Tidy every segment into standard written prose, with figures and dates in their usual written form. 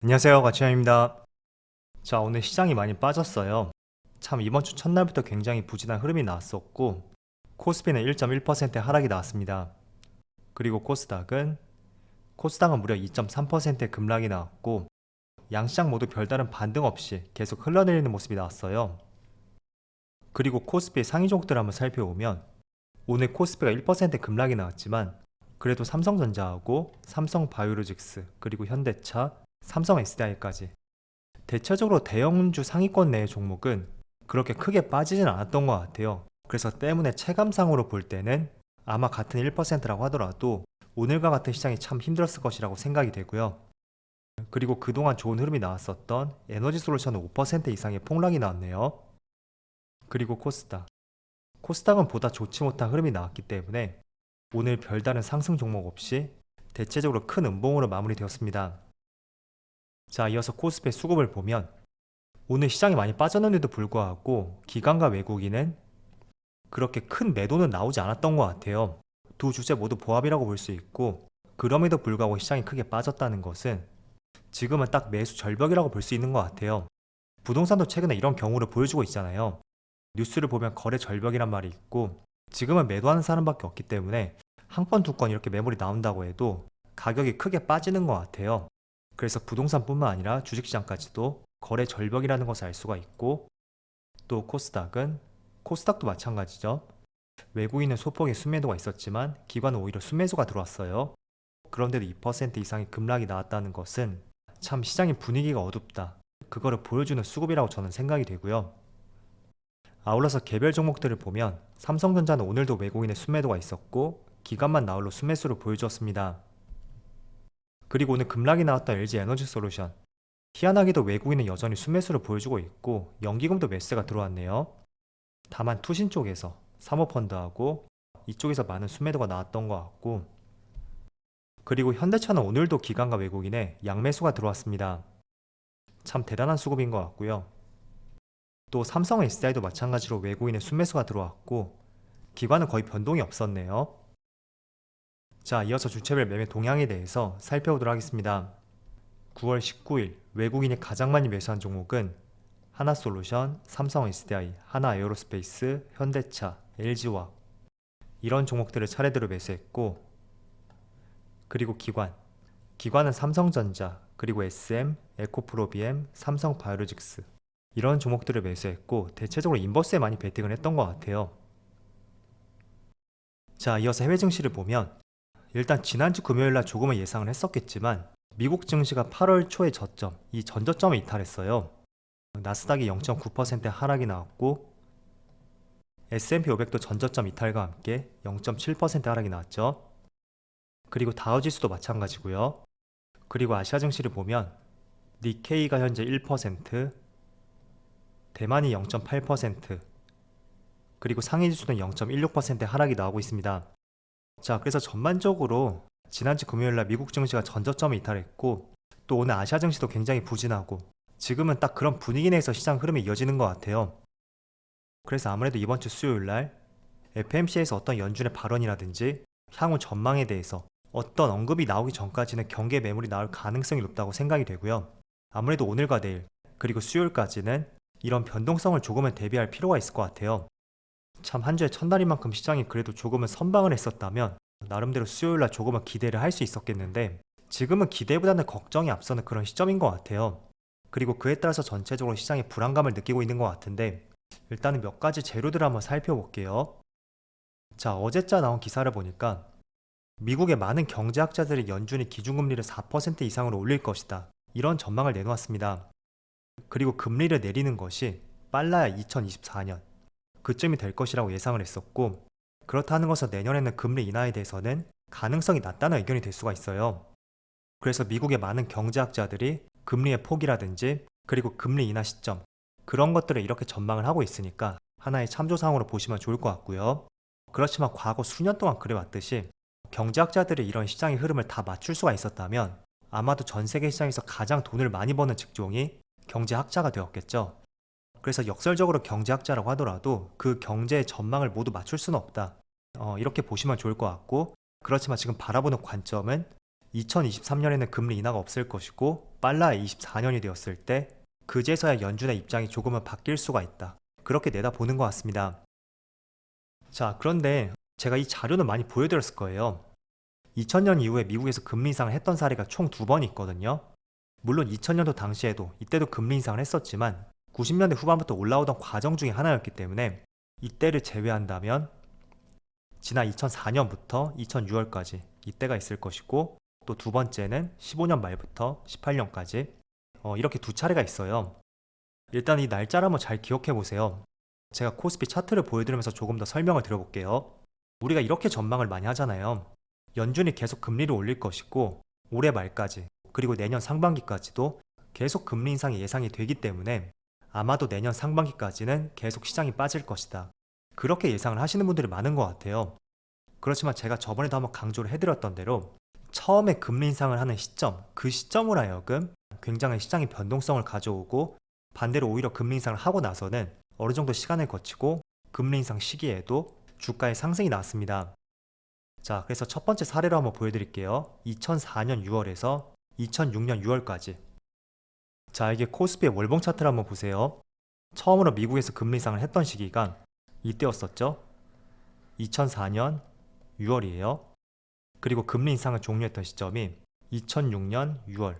안녕하세요, 가치현입니다. 자, 오늘 시장이 많이 빠졌어요. 참 이번 주 첫날부터 굉장히 부진한 흐름이 나왔었고, 코스피는 1.1% 하락이 나왔습니다. 그리고 코스닥은 무려 2.3%의 급락이 나왔고, 양시장 모두 별다른 반등 없이 계속 흘러내리는 모습이 나왔어요. 그리고 코스피의 상위 종목들을 한번 살펴보면, 오늘 코스피가 1% 급락이 나왔지만, 그래도 삼성전자하고 삼성바이오로직스, 그리고 현대차, 삼성 SDI까지 대체적으로 대형주 상위권 내의 종목은 그렇게 크게 빠지진 않았던 것 같아요. 그래서 때문에 체감상으로 볼 때는 아마 같은 1%라고 하더라도 오늘과 같은 시장이 참 힘들었을 것이라고 생각이 되고요. 그리고 그동안 좋은 흐름이 나왔었던 에너지솔루션은 5% 이상의 폭락이 나왔네요. 그리고 코스닥은 보다 좋지 못한 흐름이 나왔기 때문에 오늘 별다른 상승 종목 없이 대체적으로 큰 음봉으로 마무리되었습니다. 자, 이어서 코스피의 수급을 보면 오늘 시장이 많이 빠졌는데도 불구하고 기관과 외국인은 그렇게 큰 매도는 나오지 않았던 것 같아요. 두 주제 모두 보합이라고 볼 수 있고, 그럼에도 불구하고 시장이 크게 빠졌다는 것은 지금은 딱 매수 절벽이라고 볼 수 있는 것 같아요. 부동산도 최근에 이런 경우를 보여주고 있잖아요. 뉴스를 보면 거래 절벽이란 말이 있고, 지금은 매도하는 사람밖에 없기 때문에 한 건 두 건 이렇게 매물이 나온다고 해도 가격이 크게 빠지는 것 같아요. 그래서 부동산뿐만 아니라 주식시장까지도 거래 절벽이라는 것을 알 수가 있고, 또 코스닥도 마찬가지죠. 외국인은 소폭의 순매도가 있었지만 기관은 오히려 순매수가 들어왔어요. 그런데도 2% 이상의 급락이 나왔다는 것은 참 시장의 분위기가 어둡다, 그거를 보여주는 수급이라고 저는 생각이 되고요. 아울러서 개별 종목들을 보면 삼성전자는 오늘도 외국인의 순매도가 있었고 기관만 나홀로 순매수를 보여주었습니다. 그리고 오늘 급락이 나왔던 LG에너지솔루션, 희한하게도 외국인은 여전히 순매수를 보여주고 있고 연기금도 매수가 들어왔네요. 다만 투신 쪽에서 사모펀드하고 이쪽에서 많은 순매도가 나왔던 것 같고, 그리고 현대차는 오늘도 기관과 외국인의 양매수가 들어왔습니다. 참 대단한 수급인 것 같고요. 또 삼성 SDI도 마찬가지로 외국인의 순매수가 들어왔고 기관은 거의 변동이 없었네요. 자, 이어서 주체별 매매 동향에 대해서 살펴보도록 하겠습니다. 9월 19일 외국인이 가장 많이 매수한 종목은 하나솔루션, 삼성 SDI, 하나에어로스페이스, 현대차, LG화학, 이런 종목들을 차례대로 매수했고, 그리고 기관은 삼성전자, 그리고 SM, 에코프로비엠, 삼성바이오로직스, 이런 종목들을 매수했고 대체적으로 인버스에 많이 베팅을 했던 것 같아요. 자, 이어서 해외 증시를 보면 일단 지난주 금요일날 조금은 예상을 했었겠지만 미국 증시가 8월 초의 저점, 이 전저점을 이탈했어요. 나스닥이 0.9% 하락이 나왔고 S&P 500도 전저점 이탈과 함께 0.7% 하락이 나왔죠. 그리고 다우지수도 마찬가지고요. 그리고 아시아 증시를 보면 니케이가 현재 1%, 대만이 0.8%, 그리고 상해지수는 0.16% 하락이 나오고 있습니다. 자, 그래서 전반적으로 지난주 금요일날 미국 증시가 전저점을 이탈했고 또 오늘 아시아 증시도 굉장히 부진하고 지금은 딱 그런 분위기 내에서 시장 흐름이 이어지는 것 같아요. 그래서 아무래도 이번 주 수요일날 FMC에서 어떤 연준의 발언이라든지 향후 전망에 대해서 어떤 언급이 나오기 전까지는 경계 매물이 나올 가능성이 높다고 생각이 되고요. 아무래도 오늘과 내일 그리고 수요일까지는 이런 변동성을 조금은 대비할 필요가 있을 것 같아요. 참 한 주의 첫날인 만큼 시장이 그래도 조금은 선방을 했었다면 나름대로 수요일날 조금은 기대를 할 수 있었겠는데 지금은 기대보다는 걱정이 앞서는 그런 시점인 것 같아요. 그리고 그에 따라서 전체적으로 시장이 불안감을 느끼고 있는 것 같은데 일단은 몇 가지 재료들을 한번 살펴볼게요. 자, 어제자 나온 기사를 보니까 미국의 많은 경제학자들이 연준이 기준금리를 4% 이상으로 올릴 것이다, 이런 전망을 내놓았습니다. 그리고 금리를 내리는 것이 빨라야 2024년 그쯤이 될 것이라고 예상을 했었고, 그렇다는 것은 내년에는 금리 인하에 대해서는 가능성이 낮다는 의견이 될 수가 있어요. 그래서 미국의 많은 경제학자들이 금리의 폭이라든지 그리고 금리 인하 시점, 그런 것들을 이렇게 전망을 하고 있으니까 하나의 참조사항으로 보시면 좋을 것 같고요. 그렇지만 과거 수년 동안 그래왔듯이 경제학자들이 이런 시장의 흐름을 다 맞출 수가 있었다면 아마도 전 세계 시장에서 가장 돈을 많이 버는 직종이 경제학자가 되었겠죠. 그래서 역설적으로 경제학자라고 하더라도 그 경제의 전망을 모두 맞출 수는 없다, 이렇게 보시면 좋을 것 같고, 그렇지만 지금 바라보는 관점은 2023년에는 금리 인하가 없을 것이고 빨라야 24년이 되었을 때 그제서야 연준의 입장이 조금은 바뀔 수가 있다. 그렇게 내다보는 것 같습니다. 자, 그런데 제가 이 자료는 많이 보여드렸을 거예요. 2000년 이후에 미국에서 금리 인상을 했던 사례가 총 2번 있거든요. 물론 2000년도 당시에도 이때도 금리 인상을 했었지만 90년대 후반부터 올라오던 과정 중에 하나였기 때문에 이때를 제외한다면 지난 2004년부터 2006월까지 이때가 있을 것이고, 또 두 번째는 15년 말부터 18년까지 이렇게 두 차례가 있어요. 일단 이 날짜를 한번 잘 기억해 보세요. 제가 코스피 차트를 보여드리면서 조금 더 설명을 드려볼게요. 우리가 이렇게 전망을 많이 하잖아요. 연준이 계속 금리를 올릴 것이고 올해 말까지 그리고 내년 상반기까지도 계속 금리 인상이 예상이 되기 때문에 아마도 내년 상반기까지는 계속 시장이 빠질 것이다. 그렇게 예상을 하시는 분들이 많은 것 같아요. 그렇지만 제가 저번에도 한번 강조를 해드렸던 대로 처음에 금리 인상을 하는 시점, 그 시점으로 하여금 굉장히 시장의 변동성을 가져오고, 반대로 오히려 금리 인상을 하고 나서는 어느 정도 시간을 거치고 금리 인상 시기에도 주가의 상승이 나왔습니다. 자, 그래서 첫 번째 사례로 한번 보여드릴게요. 2004년 6월에서 2006년 6월까지. 자, 이게 코스피의 월봉 차트를 한번 보세요. 처음으로 미국에서 금리 인상을 했던 시기가 이때였었죠. 2004년 6월이에요. 그리고 금리 인상을 종료했던 시점이 2006년 6월.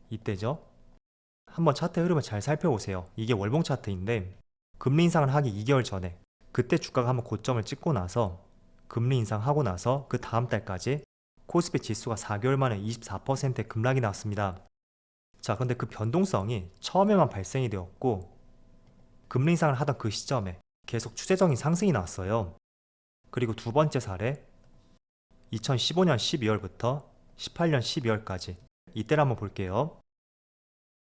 이때죠. 한번 차트 흐름을 잘 살펴보세요. 이게 월봉 차트인데 금리 인상을 하기 2개월 전에 그때 주가가 한번 고점을 찍고 나서 금리 인상하고 나서 그 다음 달까지 코스피 지수가 4개월 만에 24%의 급락이 나왔습니다. 자, 그런데 그 변동성이 처음에만 발생이 되었고 금리 인상을 하던 그 시점에 계속 추세적인 상승이 나왔어요. 그리고 두 번째 사례 2015년 12월부터 18년 12월까지 이때를 한번 볼게요.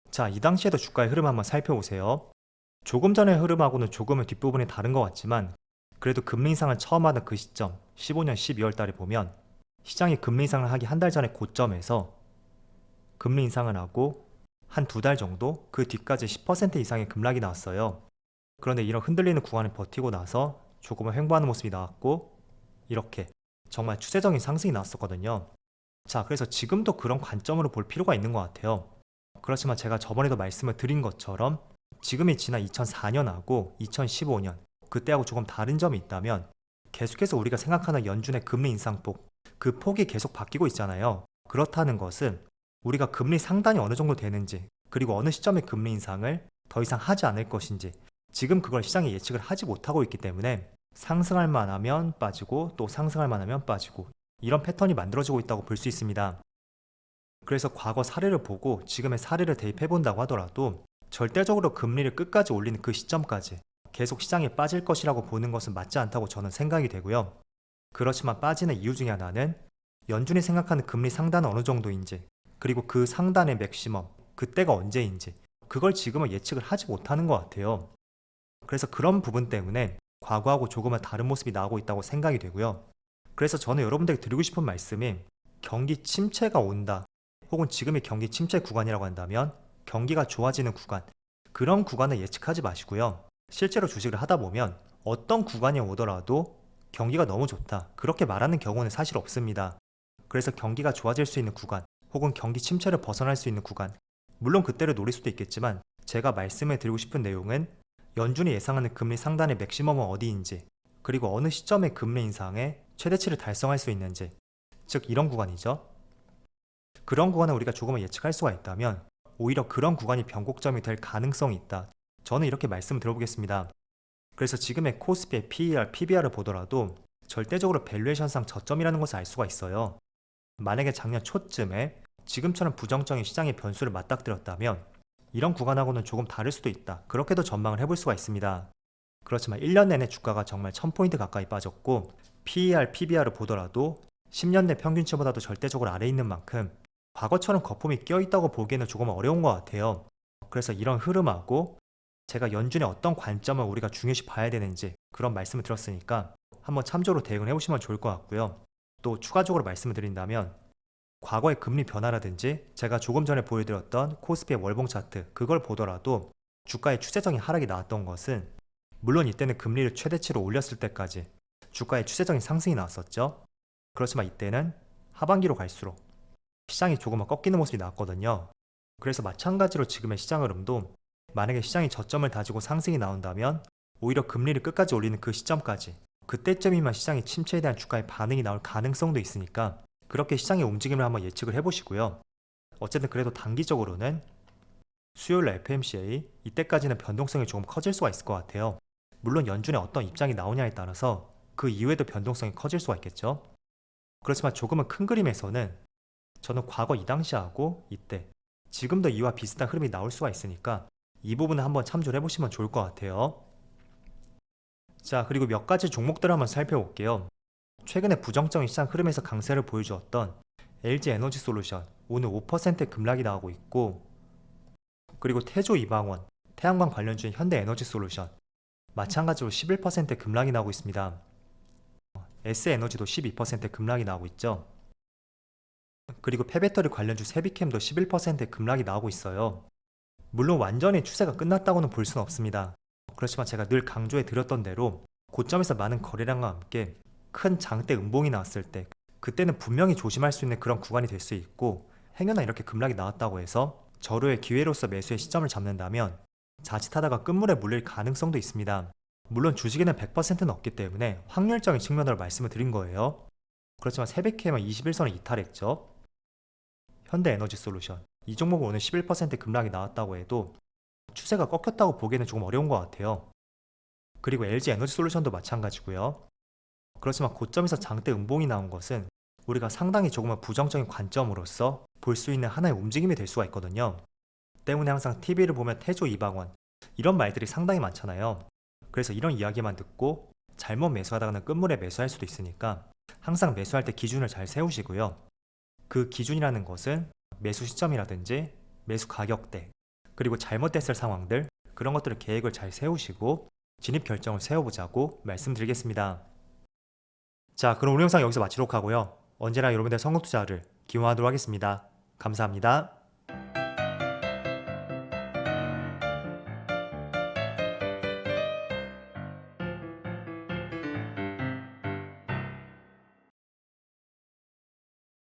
자, 이 당시에도 주가의 흐름 한번 살펴보세요. 조금 전의 흐름하고는 조금은 뒷부분이 다른 것 같지만 그래도 금리 인상을 처음 하던 그 시점 15년 12월 달에 보면 시장이 금리 인상을 하기 한 달 전에 고점에서 금리 인상을 하고 한 두 달 정도 그 뒤까지 10% 이상의 급락이 나왔어요. 그런데 이런 흔들리는 구간을 버티고 나서 조금은 횡보하는 모습이 나왔고 이렇게 정말 추세적인 상승이 나왔었거든요. 자, 그래서 지금도 그런 관점으로 볼 필요가 있는 것 같아요. 그렇지만 제가 저번에도 말씀을 드린 것처럼 지금이 지난 2004년하고 2015년 그때하고 조금 다른 점이 있다면 계속해서 우리가 생각하는 연준의 금리 인상폭, 그 폭이 계속 바뀌고 있잖아요. 그렇다는 것은 우리가 금리 상단이 어느 정도 되는지, 그리고 어느 시점에 금리 인상을 더 이상 하지 않을 것인지 지금 그걸 시장이 예측을 하지 못하고 있기 때문에 상승할 만하면 빠지고 또 상승할 만하면 빠지고 이런 패턴이 만들어지고 있다고 볼 수 있습니다. 그래서 과거 사례를 보고 지금의 사례를 대입해 본다고 하더라도 절대적으로 금리를 끝까지 올리는 그 시점까지 계속 시장에 빠질 것이라고 보는 것은 맞지 않다고 저는 생각이 되고요. 그렇지만 빠지는 이유 중에 하나는 연준이 생각하는 금리 상단은 어느 정도인지, 그리고 그 상단의 맥시멈, 그때가 언제인지 그걸 지금은 예측을 하지 못하는 것 같아요. 그래서 그런 부분 때문에 과거하고 조금은 다른 모습이 나오고 있다고 생각이 되고요. 그래서 저는 여러분들에게 드리고 싶은 말씀이 경기 침체가 온다, 혹은 지금이 경기 침체 구간이라고 한다면 경기가 좋아지는 구간, 그런 구간을 예측하지 마시고요. 실제로 주식을 하다 보면 어떤 구간이 오더라도 경기가 너무 좋다, 그렇게 말하는 경우는 사실 없습니다. 그래서 경기가 좋아질 수 있는 구간, 혹은 경기 침체를 벗어날 수 있는 구간, 물론 그때를 노릴 수도 있겠지만 제가 말씀을 드리고 싶은 내용은 연준이 예상하는 금리 상단의 맥시멈은 어디인지, 그리고 어느 시점에 금리 인상의 최대치를 달성할 수 있는지, 즉 이런 구간이죠. 그런 구간을 우리가 조금은 예측할 수가 있다면 오히려 그런 구간이 변곡점이 될 가능성이 있다, 저는 이렇게 말씀을 드려보겠습니다. 그래서 지금의 코스피의 PER, PBR을 보더라도 절대적으로 밸류에이션상 저점이라는 것을 알 수가 있어요. 만약에 작년 초쯤에 지금처럼 부정적인 시장의 변수를 맞닥뜨렸다면 이런 구간하고는 조금 다를 수도 있다, 그렇게도 전망을 해볼 수가 있습니다. 그렇지만 1년 내내 주가가 정말 1000포인트 가까이 빠졌고 PER, PBR을 보더라도 10년 내 평균치보다도 절대적으로 아래에 있는 만큼 과거처럼 거품이 껴있다고 보기에는 조금 어려운 것 같아요. 그래서 이런 흐름하고 제가 연준의 어떤 관점을 우리가 중요시 봐야 되는지 그런 말씀을 드렸으니까 한번 참조로 대응을 해보시면 좋을 것 같고요. 또 추가적으로 말씀을 드린다면 과거의 금리 변화라든지 제가 조금 전에 보여드렸던 코스피의 월봉 차트, 그걸 보더라도 주가의 추세적인 하락이 나왔던 것은 물론 이때는 금리를 최대치로 올렸을 때까지 주가의 추세적인 상승이 나왔었죠. 그렇지만 이때는 하반기로 갈수록 시장이 조금만 꺾이는 모습이 나왔거든요. 그래서 마찬가지로 지금의 시장 흐름도 만약에 시장이 저점을 다지고 상승이 나온다면 오히려 금리를 끝까지 올리는 그 시점까지, 그때쯤이면 시장의 침체에 대한 주가의 반응이 나올 가능성도 있으니까 그렇게 시장의 움직임을 한번 예측을 해보시고요. 어쨌든 그래도 단기적으로는 수요일 FMCA 이때까지는 변동성이 조금 커질 수가 있을 것 같아요. 물론 연준의 어떤 입장이 나오냐에 따라서 그 이후에도 변동성이 커질 수가 있겠죠. 그렇지만 조금은 큰 그림에서는 저는 과거 이 당시하고 이때, 지금도 이와 비슷한 흐름이 나올 수가 있으니까 이 부분을 한번 참조를 해보시면 좋을 것 같아요. 자, 그리고 몇 가지 종목들을 한번 살펴볼게요. 최근에 부정적인 시장 흐름에서 강세를 보여주었던 LG에너지솔루션 오늘 5% 급락이 나오고 있고, 그리고 태조 이방원, 태양광 관련주인 현대에너지솔루션 마찬가지로 11% 급락이 나오고 있습니다. S에너지도 12% 급락이 나오고 있죠. 그리고 폐배터리 관련주 세비캠도 11% 급락이 나오고 있어요. 물론 완전히 추세가 끝났다고는 볼 수는 없습니다. 그렇지만 제가 늘 강조해 드렸던 대로 고점에서 많은 거래량과 함께 큰 장대 음봉이 나왔을 때 그때는 분명히 조심할 수 있는 그런 구간이 될 수 있고, 행여나 이렇게 급락이 나왔다고 해서 절호의 기회로서 매수의 시점을 잡는다면 자칫하다가 끝물에 물릴 가능성도 있습니다. 물론 주식에는 100%는 없기 때문에 확률적인 측면으로 말씀을 드린 거예요. 그렇지만 세비캠은 21선을 이탈했죠. 현대에너지솔루션 이 종목은 오늘 11% 급락이 나왔다고 해도 추세가 꺾였다고 보기에는 조금 어려운 것 같아요. 그리고 LG에너지솔루션도 마찬가지고요. 그렇지만 고점에서 장대 음봉이 나온 것은 우리가 상당히 조금은 부정적인 관점으로서 볼 수 있는 하나의 움직임이 될 수가 있거든요. 때문에 항상 TV를 보면 태조 이방원 이런 말들이 상당히 많잖아요. 그래서 이런 이야기만 듣고 잘못 매수하다가는 끝물에 매수할 수도 있으니까 항상 매수할 때 기준을 잘 세우시고요. 그 기준이라는 것은 매수 시점이라든지 매수 가격대, 그리고 잘못됐을 상황들, 그런 것들을 계획을 잘 세우시고 진입 결정을 세워보자고 말씀드리겠습니다. 자, 그럼 오늘 영상 여기서 마치도록 하고요. 언제나 여러분들의 성공 투자를 기원하도록 하겠습니다. 감사합니다.